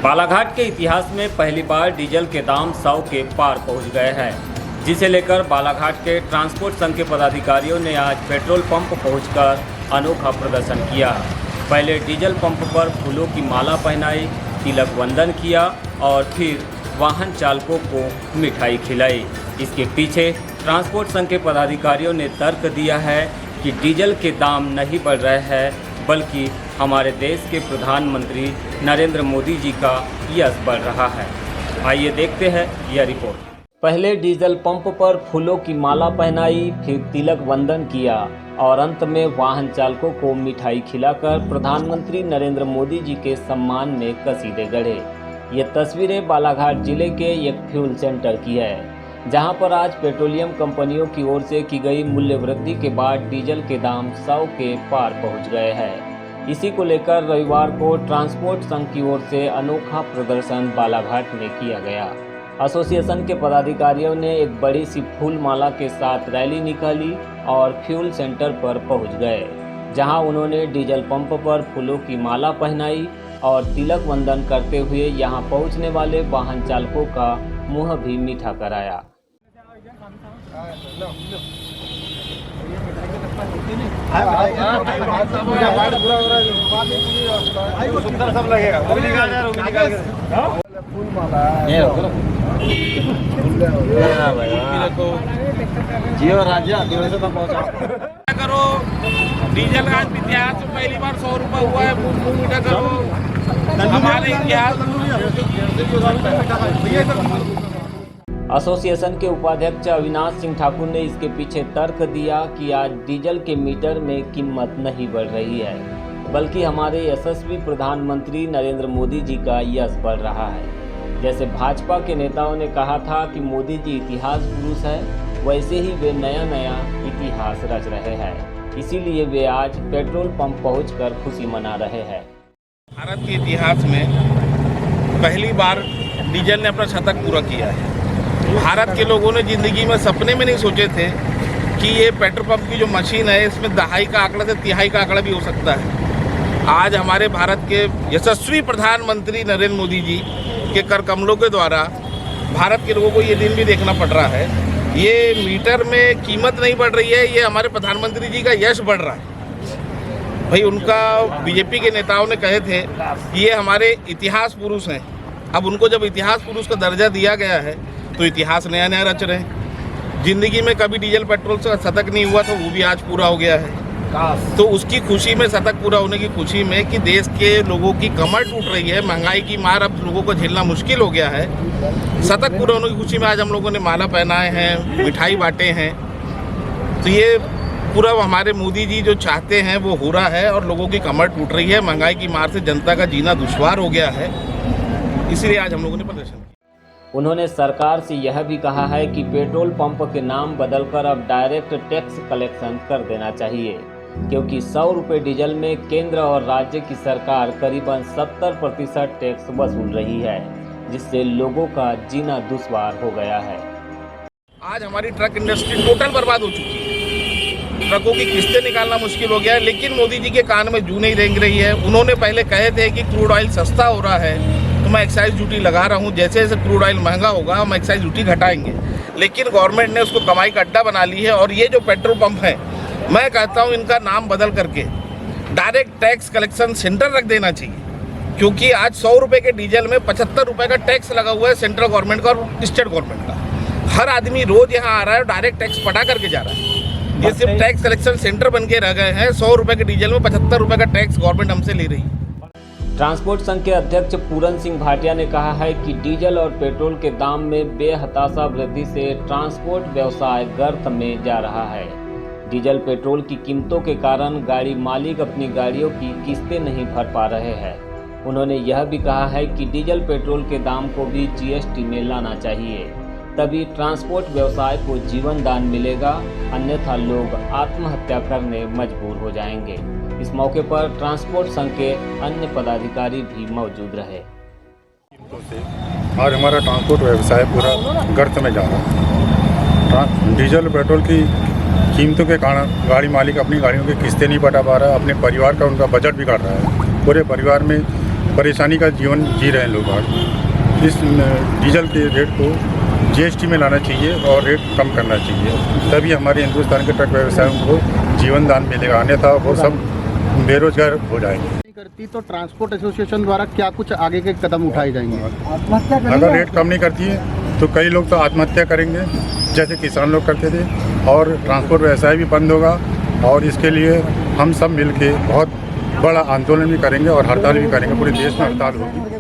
बालाघाट के इतिहास में पहली बार डीजल के दाम 100 के पार पहुंच गए हैं, जिसे लेकर बालाघाट के ट्रांसपोर्ट संघ के पदाधिकारियों ने आज पेट्रोल पंप पहुंचकर अनोखा प्रदर्शन किया। पहले डीजल पंप पर फूलों की माला पहनाई, तिलक वंदन किया और फिर वाहन चालकों को मिठाई खिलाई। इसके पीछे ट्रांसपोर्ट संघ के पदाधिकारियों ने तर्क दिया है कि डीजल के दाम नहीं बढ़ रहे हैं, बल्कि हमारे देश के प्रधानमंत्री नरेंद्र मोदी जी का यश बढ़ रहा है। आइए देखते हैं यह रिपोर्ट। पहले डीजल पंप पर फूलों की माला पहनाई, फिर तिलक वंदन किया और अंत में वाहन चालकों को मिठाई खिलाकर प्रधानमंत्री नरेंद्र मोदी जी के सम्मान में कसीदे गढ़े। ये तस्वीरें बालाघाट जिले के एक फ्यूल सेंटर की है, जहां पर आज पेट्रोलियम कंपनियों की ओर से की गई मूल्य वृद्धि के बाद डीजल के दाम 100 के पार पहुंच गए हैं। इसी को लेकर रविवार को ट्रांसपोर्ट संघ की ओर से अनोखा प्रदर्शन बालाघाट में किया गया। एसोसिएशन के पदाधिकारियों ने एक बड़ी सी फूल माला के साथ रैली निकाली और फ्यूल सेंटर पर पहुंच गए, जहां उन्होंने डीजल पंप पर फूलों की माला पहनाई और तिलक वंदन करते हुए यहां पहुंचने वाले वाहन चालकों का मुंह भी मीठा कराया। जियो राजा पहुंचा करो। डीजल का इतिहास में पहली बार 100 रुपये हुआ है। मुंह मीठा करो, हमारे इतिहास। एसोसिएशन के उपाध्यक्ष अविनाश सिंह ठाकुर ने इसके पीछे तर्क दिया कि आज डीजल के मीटर में कीमत नहीं बढ़ रही है, बल्कि हमारे यशस्वी प्रधानमंत्री नरेंद्र मोदी जी का यश बढ़ रहा है। जैसे भाजपा के नेताओं ने कहा था कि मोदी जी इतिहास पुरुष है, वैसे ही वे नया नया इतिहास रच रहे हैं। इसीलिए वे आज पेट्रोल पंप पहुंचकर खुशी मना रहे हैं। भारत के इतिहास में पहली बार डीजल ने अपना शतक पूरा किया है। भारत के लोगों ने जिंदगी में सपने में नहीं सोचे थे कि ये पेट्रोल पंप की जो मशीन है, इसमें दहाई का आंकड़ा से तिहाई का आंकड़ा भी हो सकता है। आज हमारे भारत के यशस्वी प्रधानमंत्री नरेंद्र मोदी जी के कर कमलों के द्वारा भारत के लोगों को ये दिन भी देखना पड़ रहा है। ये मीटर में कीमत नहीं बढ़ रही है, ये हमारे प्रधानमंत्री जी का यश बढ़ रहा है। भाई, उनका बीजेपी के नेताओं ने कहे थे कि ये हमारे इतिहास पुरुष हैं। अब उनको जब इतिहास पुरुष का दर्जा दिया गया है तो इतिहास नया नया रच रहे हैं। जिंदगी में कभी डीजल पेट्रोल से शतक नहीं हुआ था, वो भी आज पूरा हो गया है। तो उसकी खुशी में, शतक पूरा होने की खुशी में कि देश के लोगों की कमर टूट रही है, महंगाई की मार अब लोगों को झेलना मुश्किल हो गया है, शतक पूरा होने की खुशी में आज हम लोगों ने माला पहनाए हैं, मिठाई बांटे हैं। तो ये पूरा हमारे मोदी जी जो चाहते हैं वो हो रहा है और लोगों की कमर टूट रही है। महंगाई की मार से जनता का जीना दुश्वार हो गया है, इसलिए आज हम लोगों ने प्रदर्शन किया। उन्होंने सरकार से यह भी कहा है कि पेट्रोल पंप के नाम बदलकर अब डायरेक्ट टैक्स कलेक्शन कर देना चाहिए, क्योंकि 100 रुपये डीजल में केंद्र और राज्य की सरकार करीबन 70% टैक्स वसूल रही है, जिससे लोगों का जीना दुश्वार हो गया है। आज हमारी ट्रक इंडस्ट्री टोटल बर्बाद हो चुकी है। ट्रकों की किस्तें निकालना मुश्किल हो गया है, लेकिन मोदी जी के कान में जू नहीं रेंग रही है। उन्होंने पहले कहे थे कि क्रूड ऑयल सस्ता हो रहा है तो मैं एक्साइज ड्यूटी लगा रहा हूँ, जैसे जैसे क्रूड ऑयल महंगा होगा हम एक्साइज ड्यूटी घटाएंगे। लेकिन गवर्नमेंट ने उसको कमाई का अड्डा बना ली है। और ये जो पेट्रोल पंप है, मैं कहता हूँ इनका नाम बदल करके डायरेक्ट टैक्स कलेक्शन सेंटर रख देना चाहिए, क्योंकि आज 100 रुपये के डीजल में 75 रुपये का टैक्स लगा हुआ है सेंट्रल गवर्नमेंट का और स्टेट गवर्नमेंट का। हर आदमी रोज यहाँ आ रहा है और डायरेक्ट टैक्स पटा करके जा रहा है। ये सिर्फ टैक्स कलेक्शन सेंटर बन के रह गए हैं। 100 रुपये के डीजल में 75 रुपये का टैक्स गवर्नमेंट हमसे ले रही है। ट्रांसपोर्ट संघ के अध्यक्ष पूरन सिंह भाटिया ने कहा है कि डीजल और पेट्रोल के दाम में बेहताशा वृद्धि से ट्रांसपोर्ट व्यवसाय गर्त में जा रहा है। डीजल पेट्रोल की कीमतों के कारण गाड़ी मालिक अपनी गाड़ियों की किस्तें नहीं भर पा रहे हैं। उन्होंने यह भी कहा है कि डीजल पेट्रोल के दाम को भी जीएसटी में लाना चाहिए, तभी ट्रांसपोर्ट व्यवसाय को जीवन दान मिलेगा, अन्यथा लोग आत्महत्या करने मजबूर हो जाएंगे। इस मौके पर ट्रांसपोर्ट संघ के अन्य पदाधिकारी भी मौजूद रहे। आज हमारा ट्रांसपोर्ट व्यवसाय पूरा गर्त में जा रहा है। डीजल पेट्रोल की कीमतों के कारण गाड़ी मालिक अपनी गाड़ियों की किस्तें नहीं पटा पा रहा है, अपने परिवार का उनका बजट बिगाड़ रहा है। पूरे परिवार में परेशानी का जीवन जी रहे हैं लोग आज। इस डीजल के रेट को जीएसटी में लाना चाहिए और रेट कम करना चाहिए, तभी हमारे हिंदुस्तान के ट्रक व्यवसायों को जीवन दान मिलेगा, अन्यथा वो सब बेरोजगार हो जाएंगे। नहीं करती तो ट्रांसपोर्ट एसोसिएशन द्वारा क्या कुछ आगे के कदम उठाए जाएंगे? अगर रेट कम नहीं करती है तो कई लोग तो आत्महत्या करेंगे, जैसे किसान लोग करते थे, और ट्रांसपोर्ट व्यवसाय भी बंद होगा। और इसके लिए हम सब मिलके बहुत बड़ा आंदोलन भी करेंगे और हड़ताल भी करेंगे, पूरे देश में हड़ताल होगी।